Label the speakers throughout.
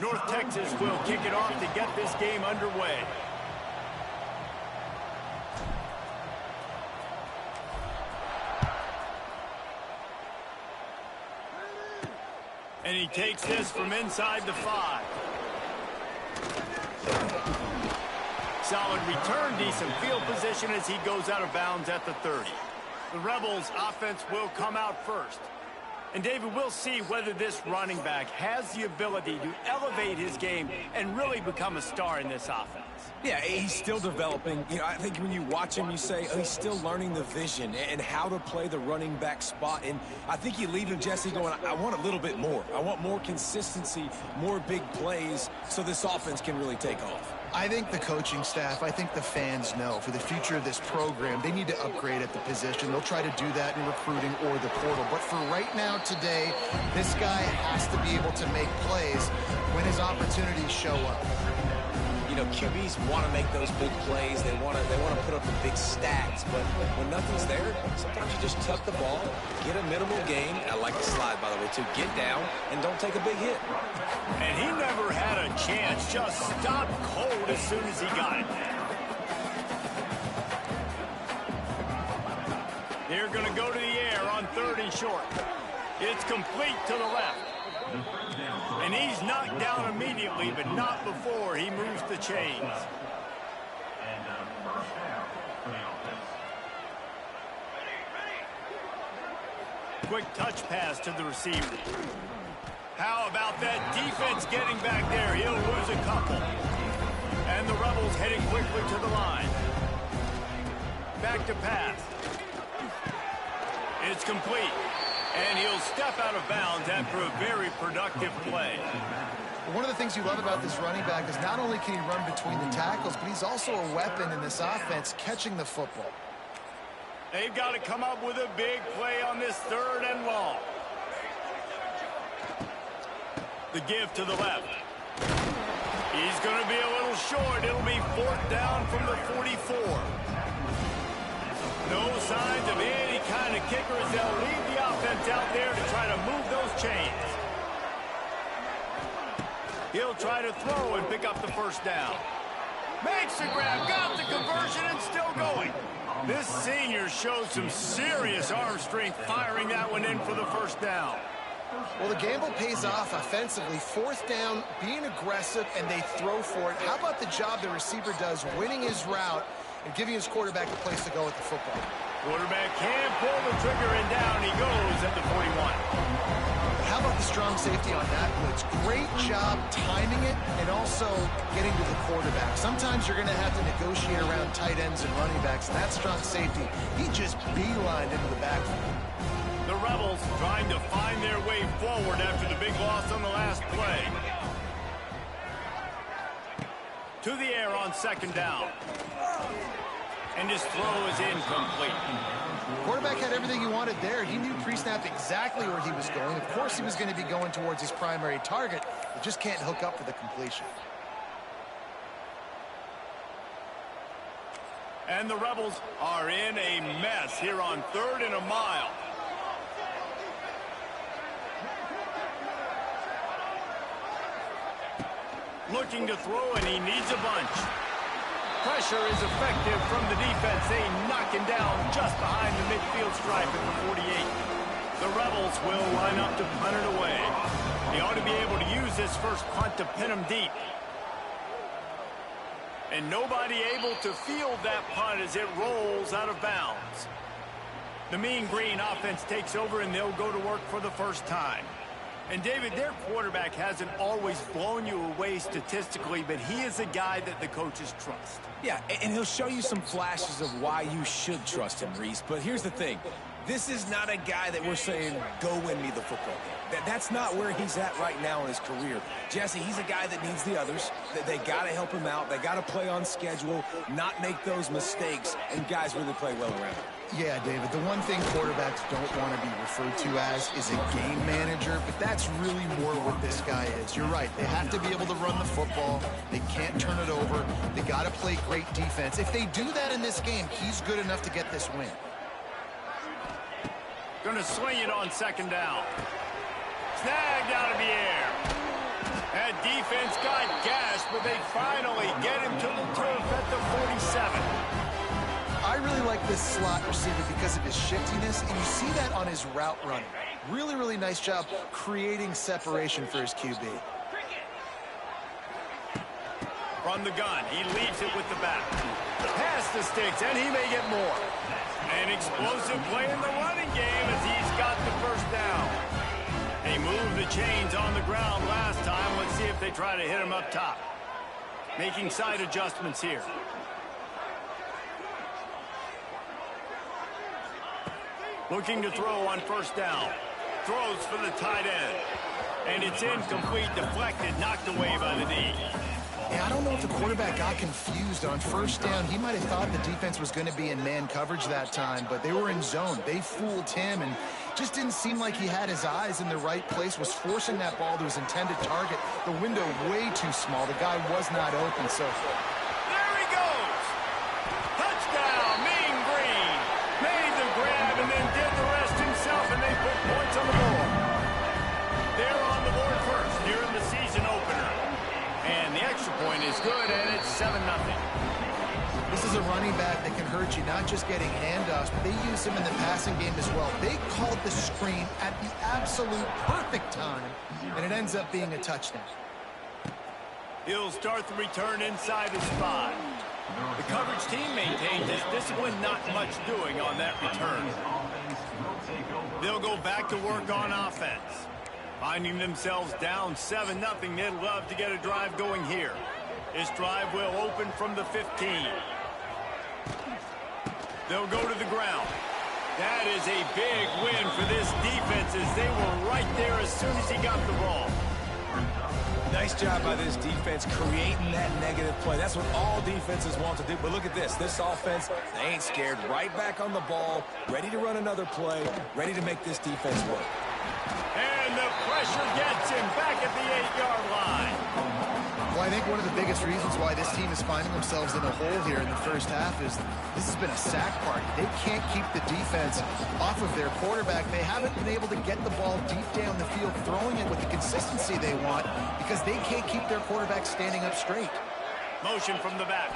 Speaker 1: North Texas will kick it off to get this game underway. And he takes this from inside the 5. Solid return, decent field position as he goes out of bounds at the 30. The Rebels offense will come out first. And David, we'll see whether this running back has the ability to elevate his game and really become a star in this offense.
Speaker 2: Yeah, he's still developing. You know, I think when you watch him, you say, oh, he's still learning the vision and how to play the running back spot. And I think you leave him, Jesse, going, I want a little bit more. I want more consistency, more big plays so this offense can really take off.
Speaker 3: I think the coaching staff, I think the fans know for the future of this program, they need to upgrade at the position. They'll try to do that in recruiting or the portal. But for right now, today, this guy has to be able to make plays when his opportunities show up.
Speaker 2: You know, QBs want to make those big plays. They want to put up the big stats. But when nothing's there, sometimes you just tuck the ball, get a minimal gain. I like the slide, by the way, to get down and don't take a big hit.
Speaker 1: And he never had a chance. Just stopped cold as soon as he got it. They're going to go to the air on 3rd and short. It's complete to the left. And he's knocked down immediately, but not before he moves the chains. Quick touch pass to the receiver. How about that defense getting back there? He'll lose a couple. And the Rebels heading quickly to the line. Back to pass. It's complete. And he'll step out of bounds after a very productive play.
Speaker 3: One of the things you love about this running back is not only can he run between the tackles, but he's also a weapon in this offense catching the football.
Speaker 1: They've got to come up with a big play on this 3rd and long. The give to the left. He's going to be a little short. It'll be 4th down from the 44. No signs of any kind of kicker as they'll leave the offense out there to try to move those chains. He'll try to throw and pick up the 1st down. Makes the grab, got the conversion, and still going. This senior shows some serious arm strength firing that one in for the 1st down.
Speaker 3: Well, the gamble pays off offensively. 4th down, being aggressive, and they throw for it. How about the job the receiver does winning his route and giving his quarterback a place to go with the football?
Speaker 1: Quarterback can pull the trigger, and down he goes at the 41.
Speaker 3: How about the strong safety on that blitz? Great job timing it and also getting to the quarterback. Sometimes you're going to have to negotiate around tight ends and running backs, and that strong safety, he just beelined into the backfield.
Speaker 1: The Rebels trying to find their way forward after the big loss on the last play. To the air on 2nd down. And his throw is incomplete.
Speaker 3: Quarterback had everything he wanted there. He knew pre-snap exactly where he was going. Of course he was going to be going towards his primary target, but just can't hook up for the completion.
Speaker 1: And the Rebels are in a mess here on 3rd and a mile. Looking to throw, and he needs a bunch. Pressure is effective from the defense. They knock him down just behind the midfield stripe at the 48. The Rebels will line up to punt it away. They ought to be able to use this first punt to pin him deep. And nobody able to field that punt as it rolls out of bounds. The Mean Green offense takes over, and they'll go to work for the 1st time. And, David, their quarterback hasn't always blown you away statistically, but he is a guy that the coaches trust.
Speaker 2: Yeah, and he'll show you some flashes of why you should trust him, Reese. But here's the thing. This is not a guy that we're saying, go win me the football game. That's not where he's at right now in his career. Jesse, he's a guy that needs the others. They got to help him out. They got to play on schedule, not make those mistakes, and guys really play well around him.
Speaker 3: Yeah, David, the one thing quarterbacks don't want to be referred to as is a game manager, but that's really more what this guy is. You're right. They have to be able to run the football. They can't turn it over. They got to play great defense. If they do that in this game, he's good enough to get this win.
Speaker 1: Going to swing it on 2nd down. Snagged out of the air. That defense got gashed, but they finally get him to the turf at the 47.
Speaker 3: I really like this slot receiver because of his shiftiness, and you see that on his route running. Really, really nice job creating separation for his QB.
Speaker 1: From the gun, he leads it with the back. Past the sticks, and he may get more. An explosive play in the running game as he's got the first down. They moved the chains on the ground last time. Let's see if they try to hit him up top. Making side adjustments here. Looking to throw on first down. Throws for the tight end. And it's incomplete, deflected, knocked away by the knee.
Speaker 3: Yeah, I don't know if the quarterback got confused on first down. He might have thought the defense was going to be in man coverage that time, but they were in zone. They fooled him and just didn't seem like he had his eyes in the right place, was forcing that ball to his intended target. The window way too small. The guy was not open, so...
Speaker 1: There he goes! Touchdown, Mean Green! Made the grab and then did the rest himself, and they put points on the board. They're on the board first here in the season opener. And the extra point is good, and it's 7-0.
Speaker 3: This is a running back that can hurt you, not just getting handoffs, but they use him in the passing game as well. They called the screen at the absolute perfect time, and it ends up being a touchdown.
Speaker 1: He'll start the return inside the spot. The coverage team maintains his discipline, not much doing on that return. They'll go back to work on offense. Finding themselves down 7-0, they'd love to get a drive going here. This drive will open from the 15. They'll go to the ground. That is a big win for this defense as they were right there as soon as he got the ball.
Speaker 2: Nice job by this defense creating that negative play. That's what all defenses want to do. But look at this. This offense, they ain't scared. Right back on the ball, ready to run another play, ready to make this defense work.
Speaker 1: And the pressure gets him back at the 8-yard line.
Speaker 3: Well, I think one of the biggest reasons why this team is finding themselves in a hole here in the first half is this has been a sack party. They can't keep the defense off of their quarterback. They haven't been able to get the ball deep down the field, throwing it with the consistency they want because they can't keep their quarterback standing up straight.
Speaker 1: Motion from the back.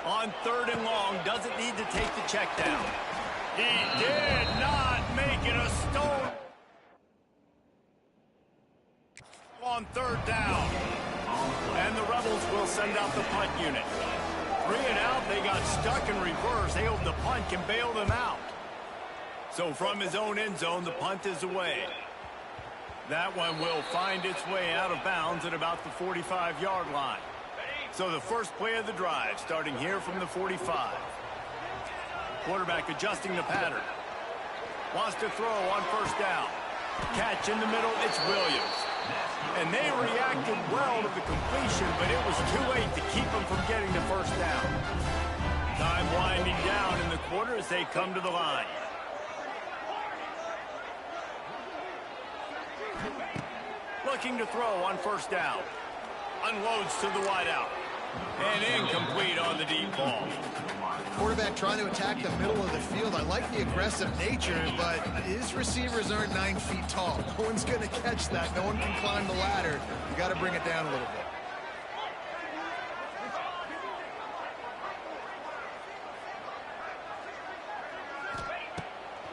Speaker 1: On 3rd and long, doesn't need to take the check down. He did not make it a stone. On 3rd down. And the Rebels will send out the punt unit. 3 and out, they got stuck in reverse. They hope the punt can bail them out. So from his own end zone, the punt is away. That one will find its way out of bounds at about the 45-yard line. So the first play of the drive, starting here from the 45. Quarterback adjusting the pattern. Wants to throw on first down. Catch in the middle, it's Williams. And they reacted well to the completion, but it was too late to keep them from getting the first down. Time winding down in the quarter as they come to the line. Looking to throw on first down. Unloads to the wideout. And incomplete on the deep ball.
Speaker 3: Quarterback trying to attack the middle of the field. I like the aggressive nature, but his receivers aren't 9 feet tall. No one's going to catch that. No one can climb the ladder. You got to bring it down a little bit.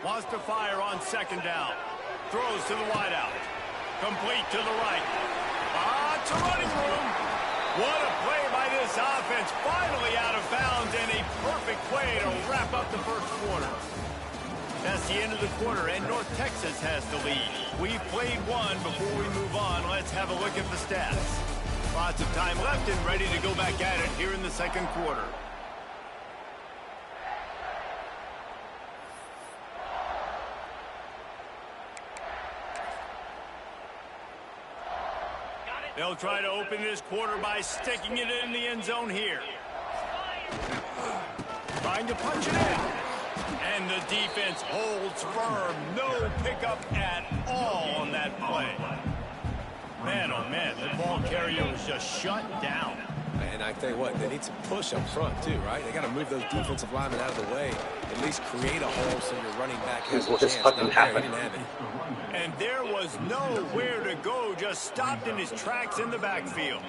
Speaker 1: Wants to fire on 2nd down. Throws to the wideout. Complete to the right. It's a running room. What a play by this offense. Finally out of bounds, and a perfect play to wrap up the first quarter. That's the end of the quarter, and North Texas has the lead. We've played one. Before we move on, let's have a look at the stats. Lots of time left and ready to go back at it here in the second quarter. They'll try to open this quarter by sticking it in the end zone here. Trying to punch it in. And the defense holds firm. No pickup at all on that play. Man, oh man, the ball carrier was just shut down.
Speaker 2: And I tell you what, they need some push up front too, right? They got to move those defensive linemen out of the way, at least create a hole so your running back has a
Speaker 4: What
Speaker 2: chance.
Speaker 4: just fucking happened?
Speaker 2: He didn't have it.
Speaker 1: And there was nowhere to go, just stopped in his tracks in the backfield.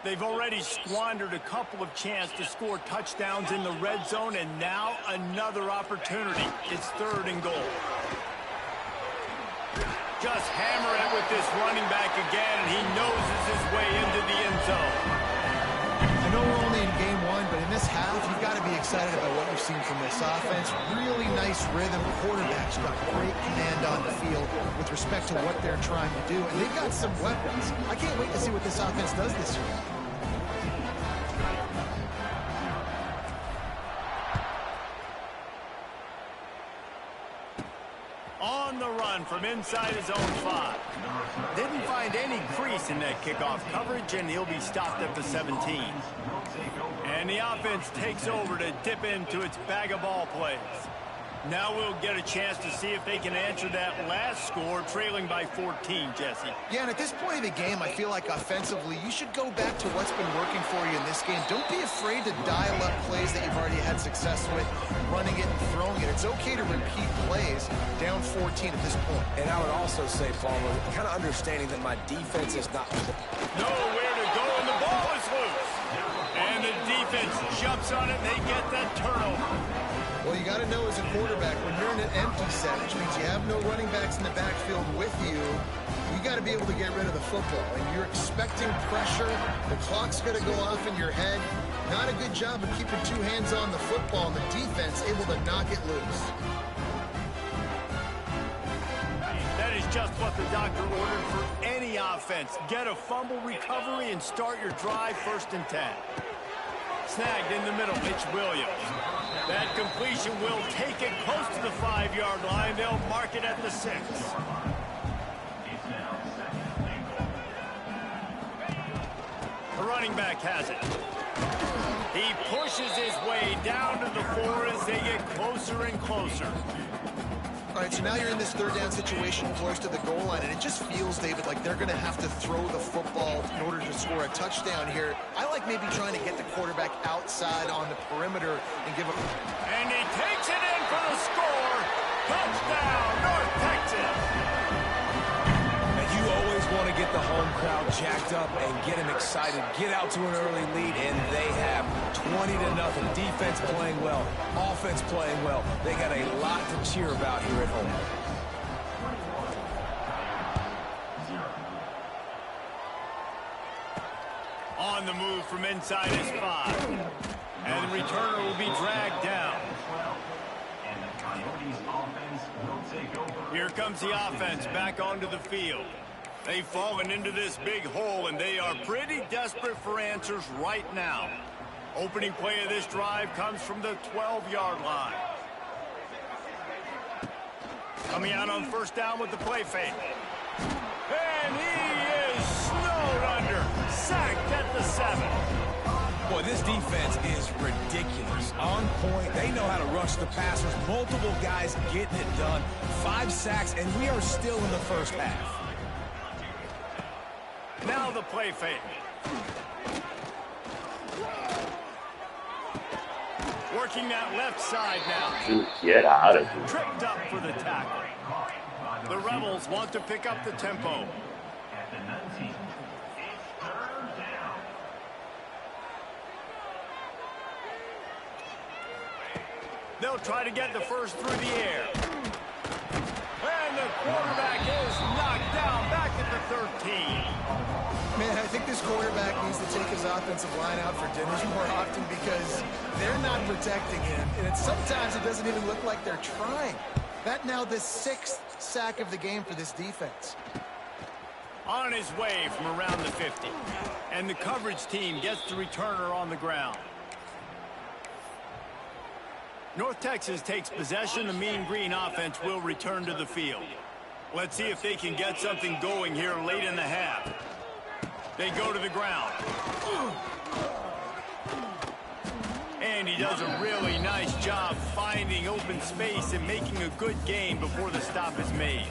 Speaker 1: They've already squandered a couple of chances to score touchdowns in the red zone, and now another opportunity. It's 3rd and goal. Just hammer it with this running back again, and he noses his way into the end zone.
Speaker 3: I know we're only in game 1, but in this half, you've got to be excited about what you've seen from this offense. Really nice rhythm. Quarterback's got great command on the field with respect to what they're trying to do, and they've got some weapons. I can't wait to see what this offense does this year.
Speaker 1: On the run from inside his own 5. Didn't find any crease in that kickoff coverage, and he'll be stopped at the 17. And the offense takes over to dip into its bag of ball plays. Now we'll get a chance to see if they can answer that last score, trailing by 14, Jesse.
Speaker 3: Yeah, and at this point of the game, I feel like offensively, you should go back to what's been working for you in this game. Don't be afraid to dial up plays that you've already had success with, running it and throwing it. It's okay to repeat plays down 14 at this point.
Speaker 2: And I would also say, Palmer, kind of understanding that my defense is not...
Speaker 1: Nowhere to go, and the ball is loose. And the defense jumps on it, and they get that turnover.
Speaker 3: Well, you got to know as a quarterback, when you're in an empty set, which means you have no running backs in the backfield with you, you got to be able to get rid of the football. And you're expecting pressure. The clock's going to go off in your head. Not a good job of keeping 2 hands on the football, and the defense able to knock it loose.
Speaker 1: That is just what the doctor ordered for any offense. Get a fumble recovery and start your drive 1st and 10. Snagged in the middle, it's Williams. That completion will take it close to the 5-yard line. They'll mark it at the 6. The running back has it. He pushes his way down to the 4 as they get closer and closer.
Speaker 3: All right, so now you're in this 3rd down situation close to the goal line, and it just feels, David, like they're going to have to throw the football in order to score a touchdown here. I like maybe trying to get the quarterback outside on the perimeter and give him...
Speaker 1: And he takes it in for the score. Touchdown, North Texas.
Speaker 2: And you always want to get the home crowd jacked up and get them excited, get out to an early lead, and they have 20-0. Defense playing well, offense playing well. They got a lot to cheer about here at home.
Speaker 1: On the move from inside his 5. And the returner will be dragged down. Here comes the offense back onto the field. They've fallen into this big hole, and they are pretty desperate for answers right now. Opening play of this drive comes from the 12-yard line. Coming out on 1st down with the play fake. And he is snowed under. Sacked at the 7.
Speaker 2: Boy, this defense is ridiculous. On point. They know how to rush the passers. Multiple guys getting it done. 5 sacks, and we are still in the 1st half.
Speaker 1: Now the play fake. Working that left side now.
Speaker 4: Get out of here.
Speaker 1: Tripped up for the tackle. The Rebels want to pick up the tempo. They'll try to get the 1st through the air. And the quarterback is knocked down back at the 13.
Speaker 3: Man, I think this quarterback needs to take his offensive line out for dinners more often because they're not protecting him. And sometimes it doesn't even look like they're trying. That now the 6th sack of the game for this defense.
Speaker 1: On his way from around the 50. And the coverage team gets the returner on the ground. North Texas takes possession. The Mean Green offense will return to the field. Let's see if they can get something going here late in the half. They go to the ground. And he does a really nice job finding open space and making a good gain before the stop is made.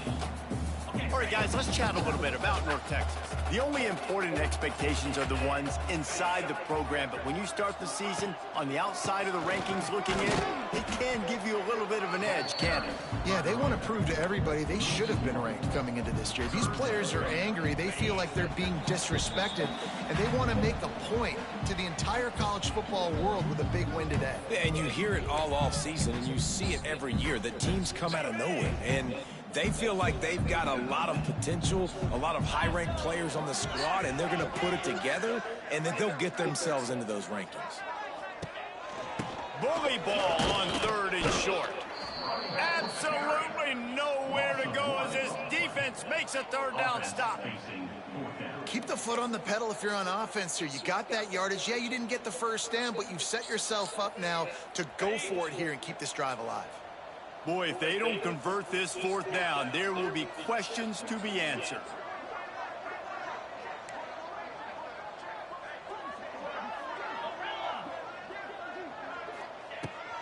Speaker 1: All right, guys, let's chat a little bit about North Texas. The only important expectations are the ones inside the program, but when you start the season on the outside of the rankings looking in, it can give you a little bit of an edge, can't it?
Speaker 3: Yeah, they want to prove to everybody they should have been ranked coming into this year. These players are angry. They feel like they're being disrespected, and they want to make a point to the entire college football world with a big win today.
Speaker 2: And you hear it all off season, and you see it every year. The teams come out of nowhere, and they feel like they've got a lot of potential, a lot of high-ranked players on the squad, and they're going to put it together, and then they'll get themselves into those rankings.
Speaker 1: Bully ball on 3rd and short. Absolutely nowhere to go as this defense makes a 3rd down stop.
Speaker 3: Keep the foot on the pedal if you're on offense here. You got that yardage. Yeah, you didn't get the first down, but you've set yourself up now to go for it here and keep this drive alive.
Speaker 1: Boy, if they don't convert this 4th down, there will be questions to be answered.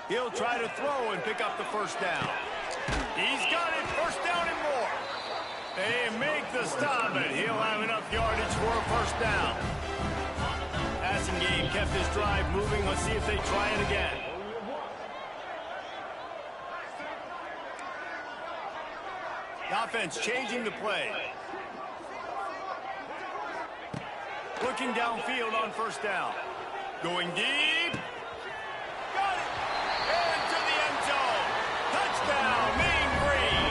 Speaker 1: He'll try to throw and pick up the 1st down. He's got it, 1st down and more. They make the stop, and he'll have enough yardage for a 1st down. Passing game kept this drive moving. Let's see if they try it again. The offense changing the play. Looking downfield on 1st down. Going deep. Got it. Into the end zone. Touchdown, Mean Green.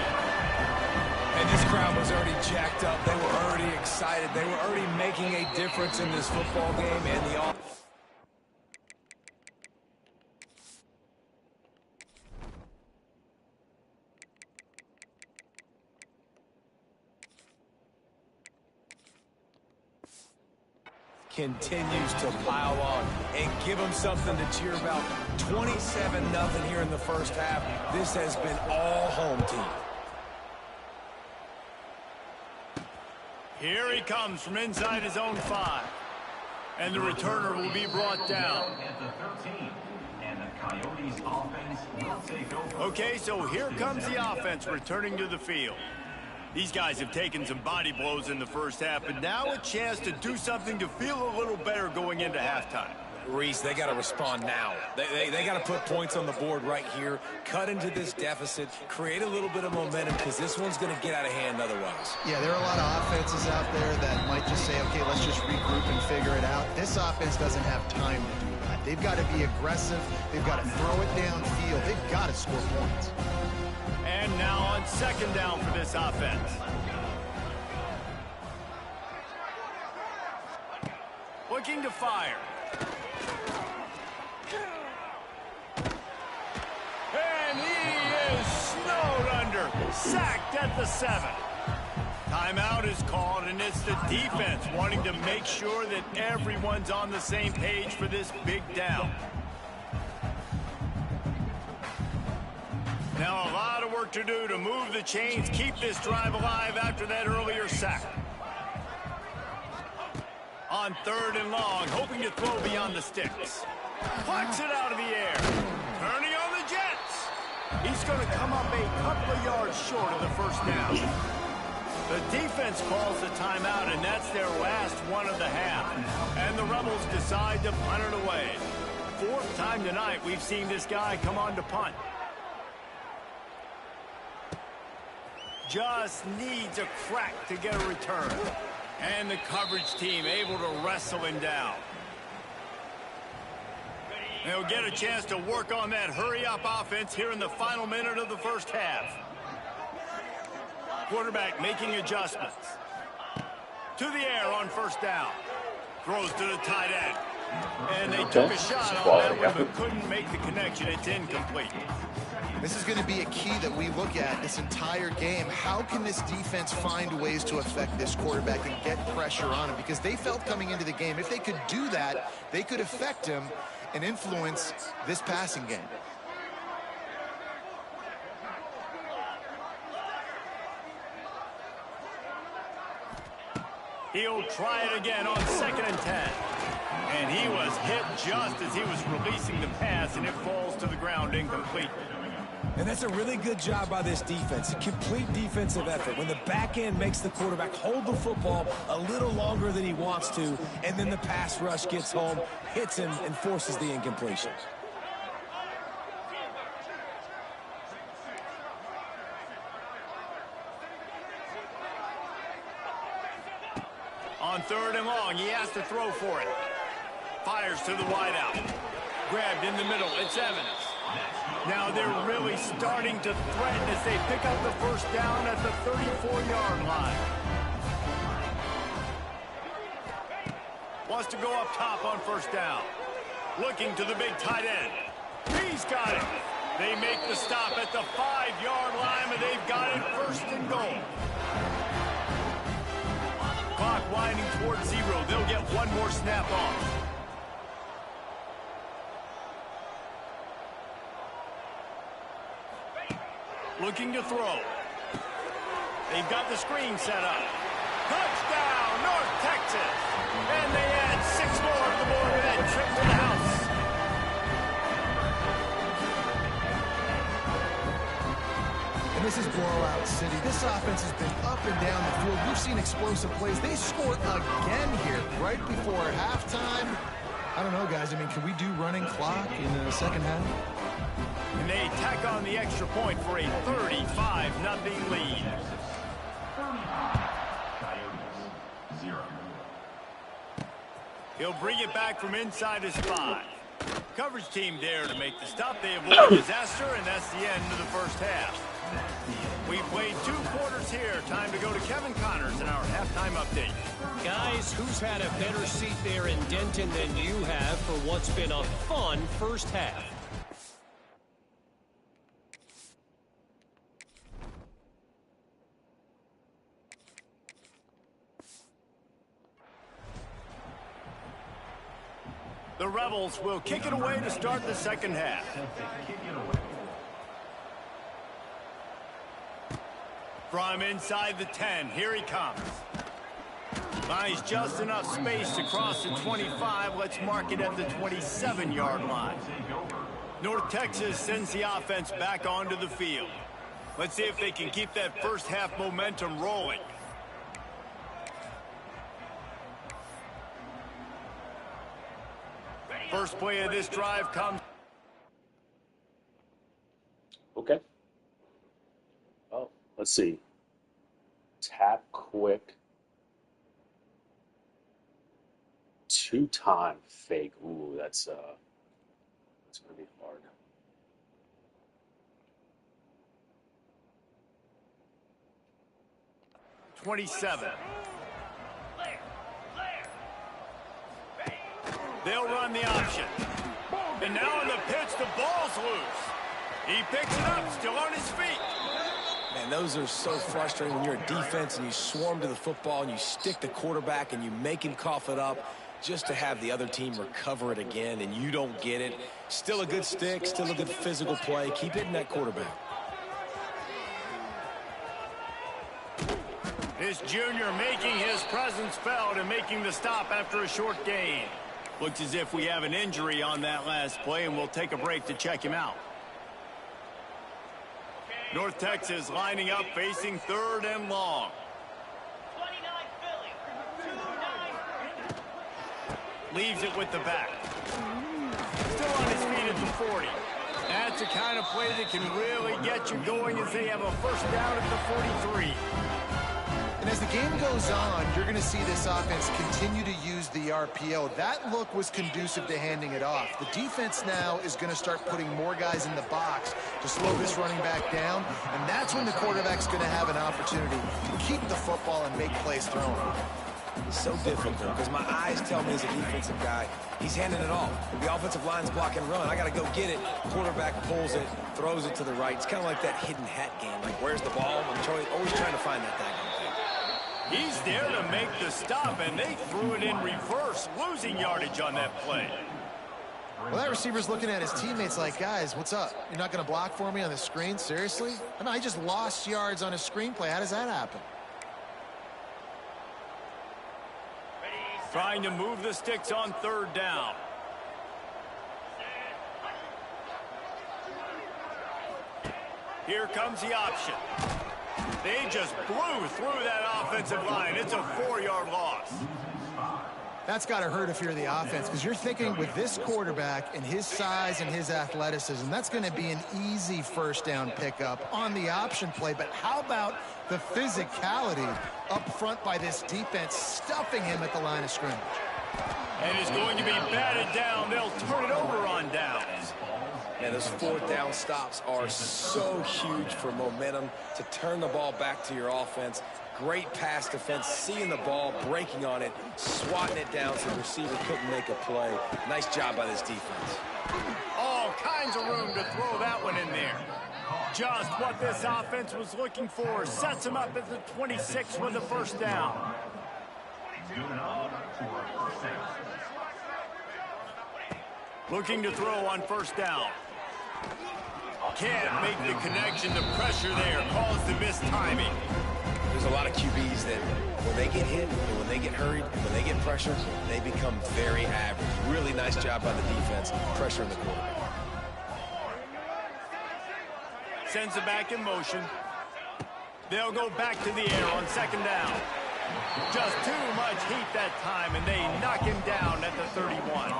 Speaker 2: And this crowd was already jacked up. They were already excited. They were already making a difference in this football game, and the offense. Continues to pile on and give them something to cheer about. 27-0 here in the 1st half. This has been all home team.
Speaker 1: Here he comes from inside his own 5. And the returner will be brought down. Okay, so here comes the offense returning to the field. These guys have taken some body blows in the 1st half, but now a chance to do something to feel a little better going into halftime.
Speaker 2: Reese, they got to respond now. They got to put points on the board right here, cut into this deficit, create a little bit of momentum, because this one's going to get out of hand otherwise.
Speaker 3: Yeah, there are a lot of offenses out there that might just say, okay, let's just regroup and figure it out. This offense doesn't have time to do that. They've got to be aggressive. They've got to throw it downfield. They've got to score points.
Speaker 1: And now on 2nd down for this offense. Looking to fire. And he is snowed under. Sacked at the 7. Timeout is called, and it's the defense wanting to make sure that everyone's on the same page for this big down. Now a lot of work to do to move the chains, keep this drive alive after that earlier sack. On 3rd and long, hoping to throw beyond the sticks. Plucks it out of the air. Turning on the Jets. He's going to come up a couple of yards short of the 1st down. The defense calls the timeout, and that's their last one of the half. And the Rebels decide to punt it away. 4th time tonight we've seen this guy come on to punt. Just needs a crack to get a return. And the coverage team able to wrestle him down. They'll get a chance to work on that hurry-up offense here in the final minute of the 1st half. Quarterback making adjustments. To the air on 1st down. Throws to the tight end. And they took a shot on that one, but couldn't make the connection. It's incomplete.
Speaker 3: This is going to be a key that we look at this entire game. How can this defense find ways to affect this quarterback and get pressure on him? Because they felt coming into the game, if they could do that, they could affect him and influence this passing game.
Speaker 1: He'll try it again on 2nd and 10. And he was hit just as he was releasing the pass, and it falls to the ground incomplete.
Speaker 2: And that's a really good job by this defense, a complete defensive effort. When the back end makes the quarterback hold the football a little longer than he wants to, and then the pass rush gets home, hits him, and forces the incompletion.
Speaker 1: On 3rd and long, he has to throw for it. Fires to the wideout. Grabbed in the middle, it's Evans. Now they're really starting to threaten as they pick up the first down at the 34-yard line. Wants to go up top on first down. Looking to the big tight end. He's got it. They make the stop at the 5-yard line, but they've got it 1st and goal. Clock winding towards 0. They'll get one more snap off. Looking to throw. They've got the screen set up. Touchdown, North Texas. And they add 6 more to the board with that trip to the house.
Speaker 3: And this is blowout city. This offense has been up and down the field. We've seen explosive plays. They scored again here right before halftime. I don't know, guys. I mean, can we do running clock in the second half?
Speaker 1: And they tack on the extra point for a 35-0 lead. He'll bring it back from inside his 5. Coverage team there to make the stop. They avoid disaster, and that's the end of the first half. We played 2 quarters here. Time to go to Kevin Connors in our halftime update.
Speaker 4: Guys, who's had a better seat there in Denton than you have for what's been a fun first half?
Speaker 1: The Rebels will kick it away to start the second half. From inside the 10, here he comes. Buys just enough space to cross the 25. Let's mark it at the 27-yard line. North Texas sends the offense back onto the field. Let's see if they can keep that first half momentum rolling. First play of this drive comes.
Speaker 5: Okay. Oh, let's see. Tap quick. 2-time fake. Ooh, that's gonna be hard.
Speaker 1: .27. They'll run the option. And now in the pitch, the ball's loose. He picks it up, still on his feet.
Speaker 2: Man, those are so frustrating when you're a defense and you swarm to the football and you stick the quarterback and you make him cough it up just to have the other team recover it again and you don't get it. Still a good stick, still a good physical play. Keep hitting that quarterback.
Speaker 1: This junior making his presence felt and making the stop after a short gain. Looks as if we have an injury on that last play, and we'll take a break to check him out. North Texas lining up, facing 3rd and long. Leaves it with the back. Still on his feet at the 40. That's the kind of play that can really get you going as they have a first down at the 43.
Speaker 3: And as the game goes on, you're going to see this offense continue to use the RPO. That look was conducive to handing it off. The defense now is going to start putting more guys in the box to slow this running back down, and that's when the quarterback's going to have an opportunity to keep the football and make plays thrown.
Speaker 2: It's so difficult because my eyes tell me as a defensive guy, he's handing it off. The offensive line's block and run. I got to go get it. Quarterback pulls it, throws it to the right. It's kind of like that hidden hat game. Like, where's the ball? I'm always trying to find that thing.
Speaker 1: He's there to make the stop, and they threw it in reverse, losing yardage on that play.
Speaker 3: Well, that receiver's looking at his teammates like, guys, what's up? You're not going to block for me on the screen? Seriously? I know, I just lost yards on a screenplay. How does that happen?
Speaker 1: Trying to move the sticks on 3rd down. Here comes the option. They just blew through that offensive line. It's a 4-yard loss.
Speaker 3: That's got to hurt if you're the offense, because you're thinking with this quarterback and his size and his athleticism, that's going to be an easy first down pickup on the option play. But how about the physicality up front by this defense, stuffing him at the line of scrimmage?
Speaker 1: And it's going to be batted down. They'll turn it over on downs.
Speaker 2: Man, those 4th down stops are so huge for momentum to turn the ball back to your offense. Great pass defense, seeing the ball, breaking on it, swatting it down so the receiver couldn't make a play. Nice job by this defense.
Speaker 1: All kinds of room to throw that one in there. Just what this offense was looking for. Sets him up at the 26 with the first down. Looking to throw on first down. Can't make the connection. The pressure there caused the missed timing.
Speaker 2: There's a lot of QBs that when they get hit and when they get hurried, when they get pressured, they become very average. Really nice job by the defense, pressuring the quarterback.
Speaker 1: Sends it back in motion. They'll go back to the air on second down. Just too much heat that time, and they knock him down at the 31.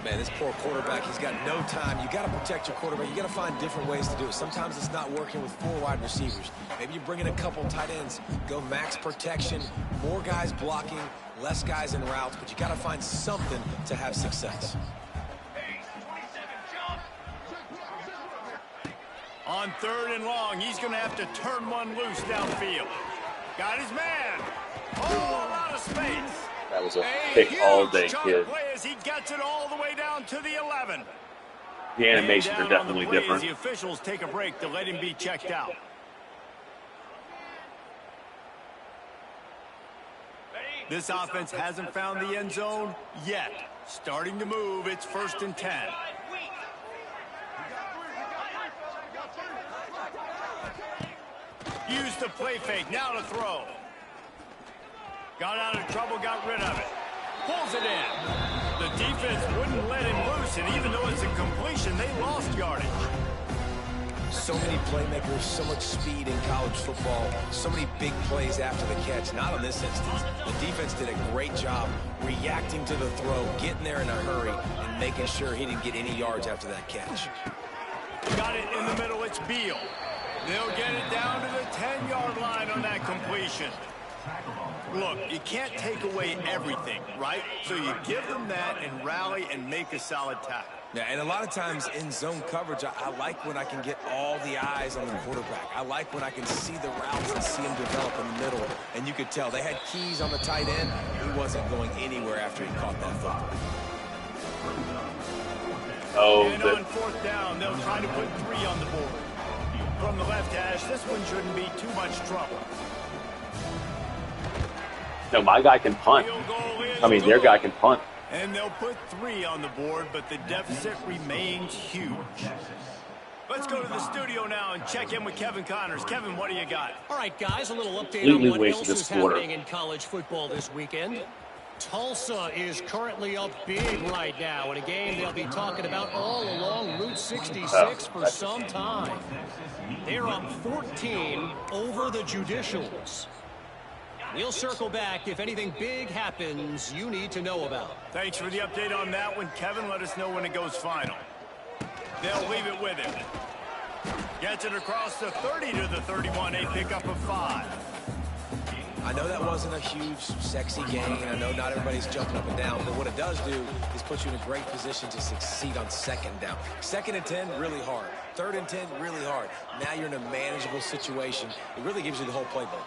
Speaker 2: Man, this poor quarterback, he's got no time. You got to protect your quarterback. You got to find different ways to do it. Sometimes it's not working with 4 wide receivers. Maybe you bring in a couple tight ends, go max protection, more guys blocking, less guys in routes, but you got to find something to have success.
Speaker 1: On 3rd and long, he's going to have to turn one loose downfield. Got his man. Oh, a lot of space.
Speaker 5: That was a pick all day, kid.
Speaker 1: As he gets it all the way down to the 11.
Speaker 5: The animations are definitely different.
Speaker 1: The officials take a break to let him be checked out. This offense hasn't found the end zone yet. Starting to move. It's 1st and 10. Used the play fake. Now to throw. Got out of trouble, got rid of it. Pulls it in. The defense wouldn't let him loose, and even though it's a completion, they lost yardage.
Speaker 2: So many playmakers, so much speed in college football, so many big plays after the catch. Not in this instance. The defense did a great job reacting to the throw, getting there in a hurry, and making sure he didn't get any yards after that catch.
Speaker 1: Got it in the middle. It's Beal. They'll get it down to the 10-yard line on that completion. Look, you can't take away everything, right? So you give them that and rally and make a solid tackle.
Speaker 2: Yeah, and a lot of times in zone coverage, I like when I can get all the eyes on the quarterback. I like when I can see the routes and see him develop in the middle. And you could tell they had keys on the tight end. He wasn't going anywhere after he caught that football.
Speaker 5: Oh,
Speaker 1: and on 4th down, they'll try to put 3 on the board. From the left hash, this one shouldn't be too much trouble.
Speaker 5: no, my guy can punt. I mean, their guy can punt.
Speaker 1: And they'll put 3 on the board, but the deficit remains huge. Let's go to the studio now and check in with Kevin Connors. Kevin, what do you got?
Speaker 4: All right, guys, a little update
Speaker 5: Completely
Speaker 4: on what
Speaker 5: wasted
Speaker 4: else
Speaker 5: this
Speaker 4: is
Speaker 5: quarter.
Speaker 4: happening in college football this weekend. Tulsa is currently up big right now in a game they'll be talking about all along Route 66 for some time. They're up 14 over the Judicials. We'll circle back if anything big happens you need to know about.
Speaker 1: Thanks for the update on that one, Kevin. Let us know when it goes final. They'll leave it with him. Gets it across the 30 to the 31, a pickup of 5.
Speaker 2: I know that wasn't a huge, sexy game, and I know not everybody's jumping up and down, but what it does do is put you in a great position to succeed on 2nd down. 2nd and 10, really hard. 3rd and 10, really hard. Now you're in a manageable situation. It really gives you the whole playbook.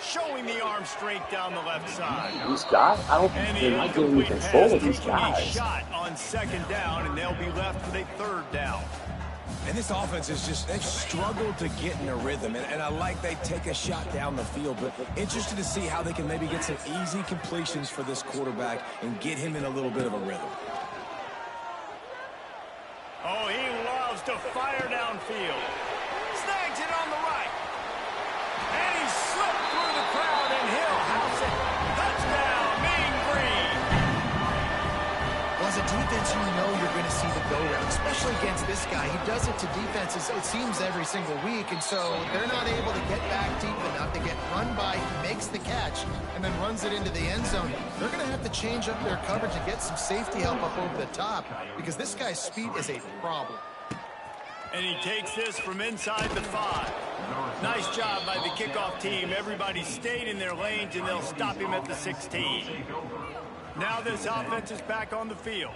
Speaker 1: Showing the arm strength down the left side.
Speaker 5: These guys, I don't think they're not getting control of these guys.
Speaker 1: Shot on 2nd down, and they'll be left with a 3rd down.
Speaker 2: And this offense is just, they've struggled to get in a rhythm. And I like they take a shot down the field, but interested to see how they can maybe get some easy completions for this quarterback and get him in a little bit of a rhythm.
Speaker 1: Oh, he loves to fire downfield. Snags it on the right. And he slipped through the crowd, and he'll house it. Touchdown, Mean Green.
Speaker 3: Was it defense, you know you're going to see the go-round, especially against this guy. He does it to defenses, it seems, every single week, and so they're not able to get back deep enough. They get run by, he makes the catch, and then runs it into the end zone. They're going to have to change up their coverage and get some safety help up over the top because this guy's speed is a problem.
Speaker 1: And he takes this from inside the 5. Nice job by the kickoff team. Everybody stayed in their lanes, and they'll stop him at the 16. Now this offense is back on the field.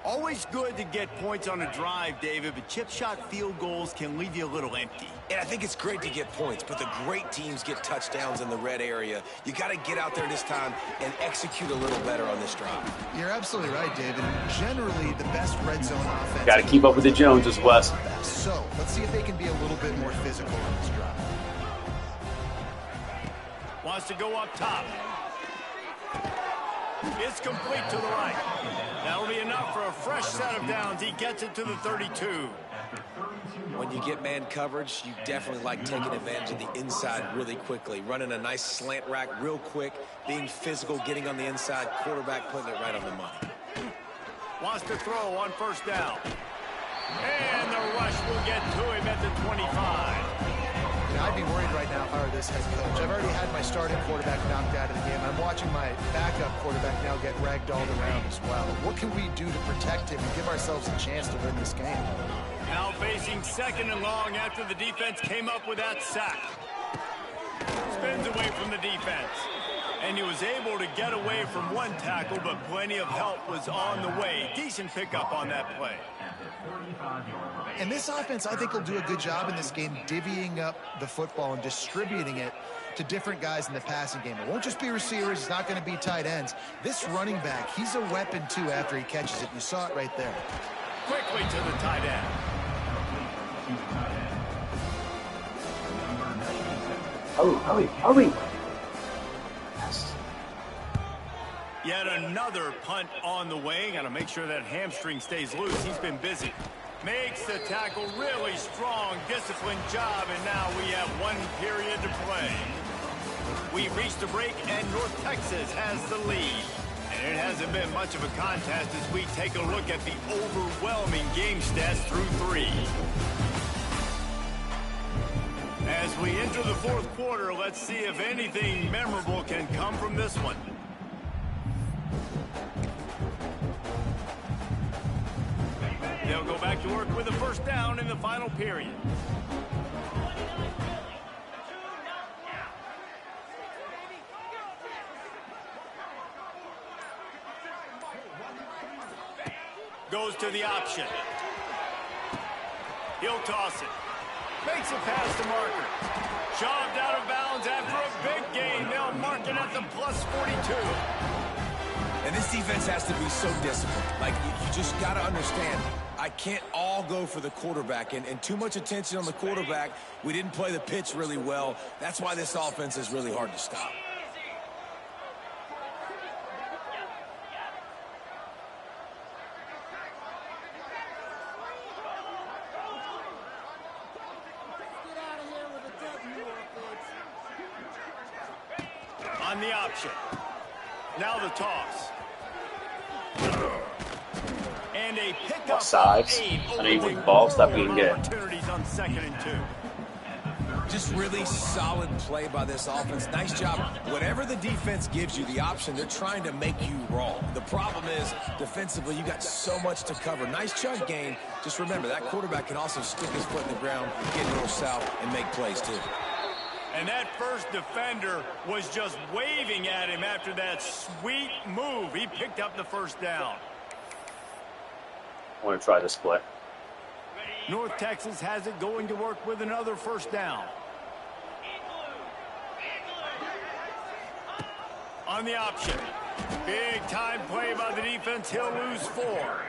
Speaker 1: Always good to get points on a drive, David, but chip shot field goals can leave you a little empty.
Speaker 2: And I think it's great to get points, but the great teams get touchdowns in the red area. You got to get out there this time and execute a little better on this drive.
Speaker 3: You're absolutely right, David. Generally, the best red zone offense.
Speaker 5: Got to keep up with the Joneses, Wes.
Speaker 3: So let's see if they can be a little bit more physical on this drive.
Speaker 1: Wants to go up top. It's complete to the right. That'll be enough for a fresh set of downs. He gets it to the 32.
Speaker 2: When you get man coverage, you definitely like taking advantage of the inside really quickly. Running a nice slant rack real quick, being physical, getting on the inside, quarterback putting it right on the money.
Speaker 1: Wants to throw on first down. And the rush will get to him at the 25.
Speaker 3: I'd be worried right now if I were this head coach. I've already had my starting quarterback knocked out of the game. I'm watching my backup quarterback now get ragdolled around as well. What can we do to protect him and give ourselves a chance to win this game?
Speaker 1: Now facing second and long after the defense came up with that sack. Spins away from the defense. And he was able to get away from one tackle, but plenty of help was on the way. Decent pickup on that play.
Speaker 3: And this offense, I think, will do a good job in this game divvying up the football and distributing it to different guys in the passing game. It won't just be receivers. It's not going to be tight ends. This running back, he's a weapon, too, after he catches it. You saw it right there.
Speaker 1: Quickly to the tight end.
Speaker 5: Hurry.
Speaker 1: Yet another punt on the way. Got to make sure that hamstring stays loose. He's been busy. Makes the tackle really strong, disciplined job, and now we have 1 period to play. We've reached a break, and North Texas has the lead. And it hasn't been much of a contest as we take a look at the overwhelming game stats through 3. As we enter the 4th quarter, let's see if anything memorable can come from this one. They'll go back to work with a first down in the final period. Goes to the option. He'll toss it. Makes a pass to Marker. Shoved out of bounds after a big gain. They'll mark it at the plus 42.
Speaker 2: And this defense has to be so disciplined. Like, you just got to understand, I can't all go for the quarterback. And too much attention on the quarterback. We didn't play the pitch really well. That's why this offense is really hard to stop.
Speaker 1: On the option. Now the toss. And a pickup.
Speaker 5: Offsides. I know you wouldn't ball. Stop being good.
Speaker 1: Opportunities on 2nd and 2.
Speaker 2: Just really solid play by this offense. Nice job. Whatever the defense gives you, the option, they're trying to make you wrong. The problem is, defensively, you got so much to cover. Nice chunk gain. Just remember, that quarterback can also stick his foot in the ground, get north south, and make plays too.
Speaker 1: And that first defender was just waving at him after that sweet move. He picked up the first down.
Speaker 5: I want to try this play.
Speaker 1: North Texas has it, going to work with another first down. On the option. Big time play by the defense. He'll lose 4.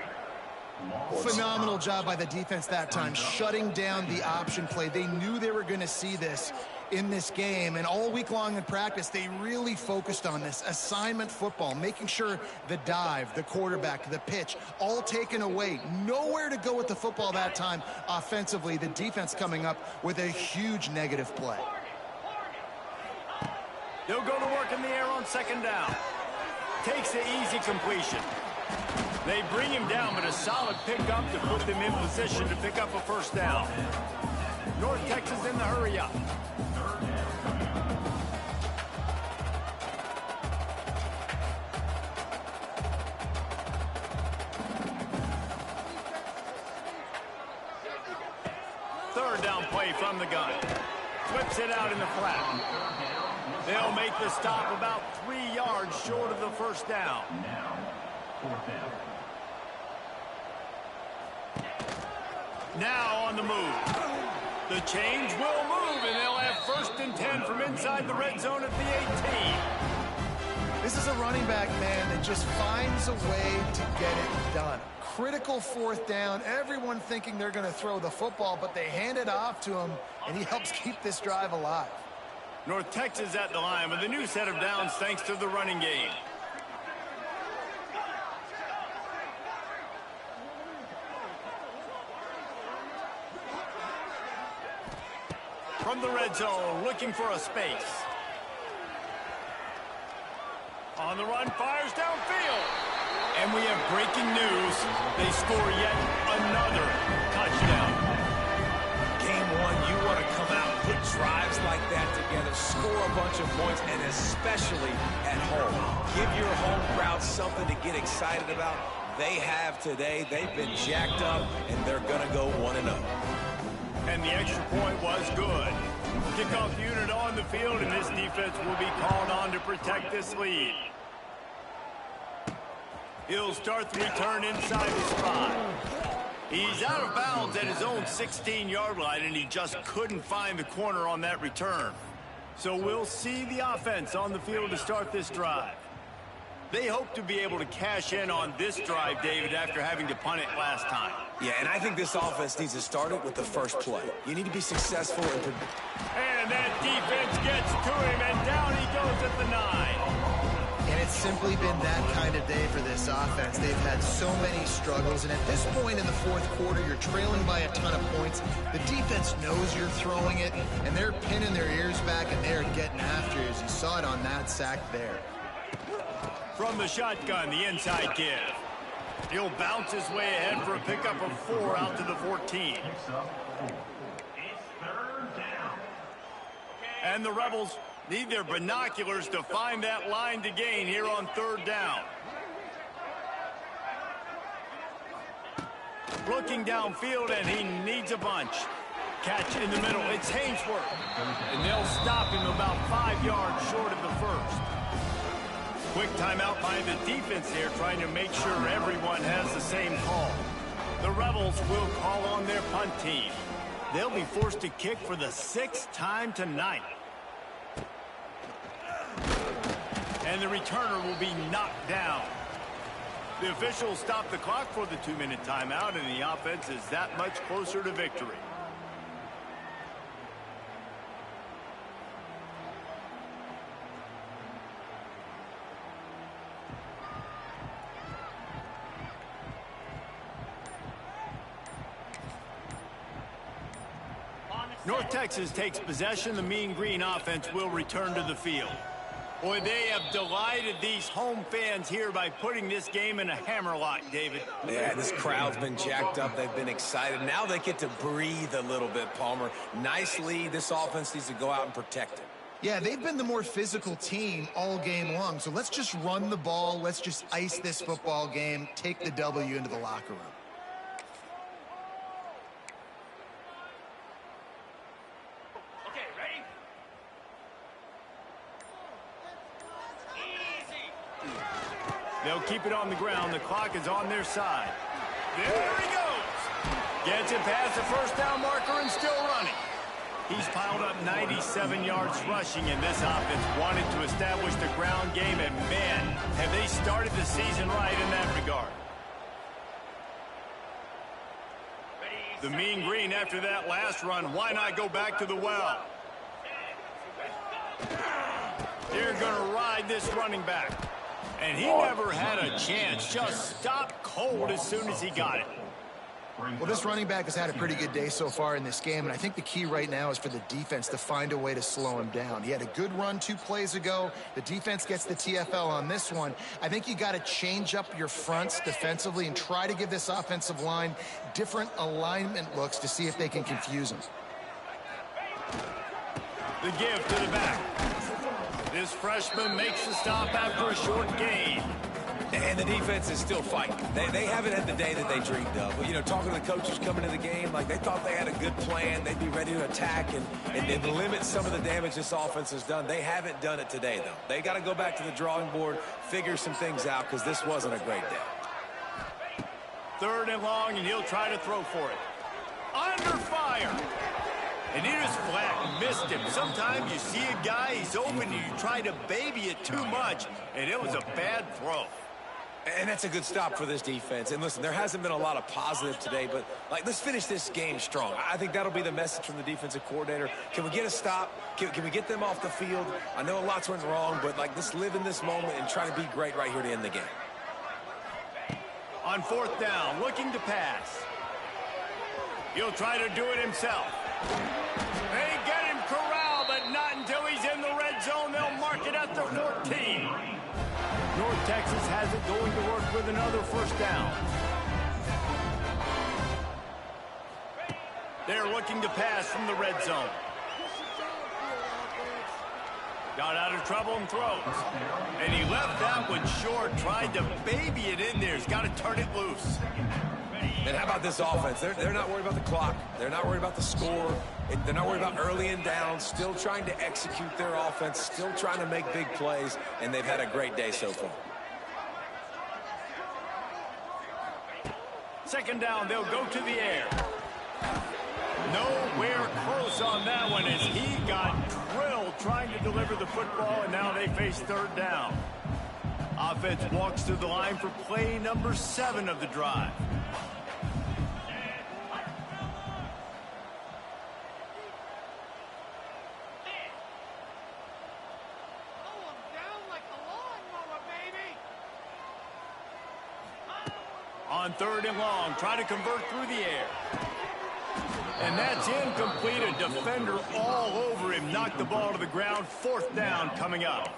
Speaker 3: Phenomenal job by the defense that time, shutting down the option play. They knew they were going to see this in this game, and all week long in practice, they really focused on this assignment football, making sure the dive, the quarterback, the pitch, all taken away. Nowhere to go with the football that time offensively. The defense coming up with a huge negative play.
Speaker 1: They'll go to work in the air on 2nd down. Takes the easy completion. They bring him down, but a solid pickup to put them in position to pick up a first down. North Texas in the hurry up. Third down play from the gun. Flips it out in the flat. They'll make the stop about 3 yards short of the first down. Now on the move. The change will move, and they'll have 1st and 10 from inside the red zone at the 18.
Speaker 3: This is a running back, man, that just finds a way to get it done. Critical 4th down. Everyone thinking they're going to throw the football, but they hand it off to him, and he helps keep this drive alive.
Speaker 1: North Texas at the line with a new set of downs thanks to the running game. From the red zone, looking for a space. On the run, fires downfield. And we have breaking news. They score yet another touchdown.
Speaker 2: Game 1, you want to come out and put drives like that together, score a bunch of points, and especially at home. Give your home crowd something to get excited about. They have today. They've been jacked up, and they're going to go 1-0.
Speaker 1: And the extra point was good. Kickoff unit on the field, and this defense will be called on to protect this lead. He'll start the return inside the spot. He's out of bounds at his own 16-yard line, and he just couldn't find the corner on that return. So we'll see the offense on the field to start this drive. They hope to be able to cash in on this drive, David, after having to punt it last time.
Speaker 2: Yeah, and I think this offense needs to start it with the first play. You need to be successful in...
Speaker 1: And that defense gets to him, and down he goes at the 9.
Speaker 3: And it's simply been that kind of day for this offense. They've had so many struggles, and at this point in the 4th quarter, you're trailing by a ton of points. The defense knows you're throwing it, and they're pinning their ears back, and they're getting after you, as you saw it on that sack there.
Speaker 1: From the shotgun, the inside give. He'll bounce his way ahead for a pickup of 4 out to the 14. And the Rebels need their binoculars to find that line to gain here on 3rd down. Looking downfield, and he needs a bunch. Catch in the middle. It's Hainsworth. And they'll stop him about 5 yards short of the first. Quick timeout by the defense there, trying to make sure everyone has the same call. The Rebels will call on their punt team. They'll be forced to kick for the 6th time tonight. And the returner will be knocked down. The officials stop the clock for the 2-minute timeout, and the offense is that much closer to victory. North Texas takes possession. The Mean Green offense will return to the field. Boy, they have delighted these home fans here by putting this game in a hammerlock, David.
Speaker 2: Yeah, this crowd's been jacked up. They've been excited. Now they get to breathe a little bit, Palmer. Nice lead. This offense needs to go out and protect it.
Speaker 3: Yeah, they've been the more physical team all game long. So let's just run the ball. Let's just ice this football game, take the W into the locker room.
Speaker 1: They'll keep it on the ground. The clock is on their side. There he goes. Gets it past the first down marker and still running. He's piled up 97 yards rushing, and this offense wanted to establish the ground game, and man, have they started the season right in that regard. The Mean Green, after that last run, why not go back to the well? They're going to ride this running back. And he never had a chance. Just stopped cold as soon as he got it.
Speaker 3: Well, this running back has had a pretty good day so far in this game, and I think the key right now is for the defense to find a way to slow him down. He had a good run 2 plays ago. The defense gets the TFL on this one. I think you got to change up your fronts defensively and try to give this offensive line different alignment looks to see if they can confuse him.
Speaker 1: The give to the back. This freshman makes the stop after a short gain.
Speaker 2: And the defense is still fighting. They haven't had the day that they dreamed of. But, you know, talking to the coaches coming to the game, like they thought they had a good plan. They'd be ready to attack and limit some of the damage this offense has done. They haven't done it today, though. They got to go back to the drawing board, figure some things out, because this wasn't a great day.
Speaker 1: 3rd and long, and he'll try to throw for it. Under fire. And he just flat missed him. Sometimes you see a guy, he's open, and you try to baby it too much, and it was a bad throw.
Speaker 2: And that's a good stop for this defense. And listen, there hasn't been a lot of positive today, but like let's finish this game strong. I think that'll be the message from the defensive coordinator. Can we get a stop? Can we get them off the field? I know a lot's went wrong, but like let's live in this moment and try to be great right here to end the game.
Speaker 1: On 4th down, looking to pass. He'll try to do it himself. They get him corralled, but not until he's in the red zone. They'll mark it at the 14. North Texas has it going to work with another 1st down. They're looking to pass from the red zone. Got out of trouble and throws. And he left that one short, tried to baby it in there. He's got to turn it loose.
Speaker 2: And how about this offense? They're not worried about the clock. They're not worried about the score. They're not worried about early and down. Still trying to execute their offense. Still trying to make big plays. And they've had a great day so far.
Speaker 1: 2nd down, they'll go to the air. Nowhere close on that one as he got drilled trying to deliver the football, and now they face 3rd down. Offense walks to the line for play number 7 of the drive. On 3rd and long, try to convert through the air. And that's incomplete. A defender all over him. Knocked the ball to the ground. 4th down coming up.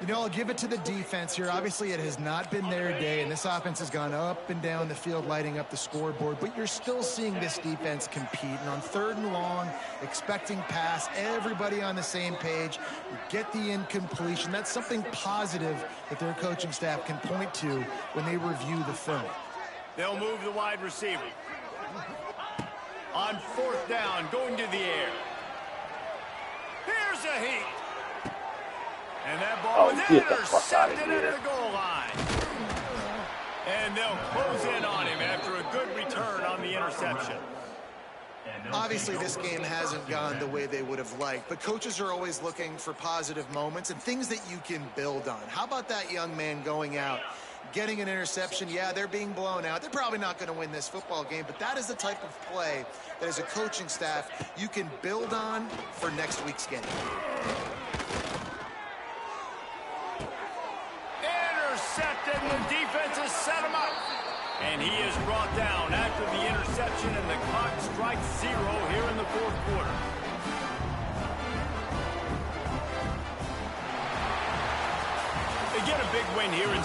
Speaker 3: You know, I'll give it to the defense here. Obviously, it has not been their day, and this offense has gone up and down the field, lighting up the scoreboard. But you're still seeing this defense compete. And on 3rd and long, expecting pass, everybody on the same page. Get the incompletion. That's something positive that their coaching staff can point to when they review the film.
Speaker 1: They'll move the wide receiver. On 4th down, going to the air. Here's a heat. And that ball is intercepted at the goal line. And they'll close in on him after a good return on the interception.
Speaker 3: Obviously, this game hasn't gone the way they would have liked, but coaches are always looking for positive moments and things that you can build on. How about that young man going out, getting an interception? Yeah, they're being blown out. They're probably not going to win this football game, but that is the type of play that as a coaching staff you can build on for next week's game.
Speaker 1: Intercepted, and the defense has set him up. And he is brought down after the interception, and the clock strikes 0 here in the 4th quarter. They get a big win here in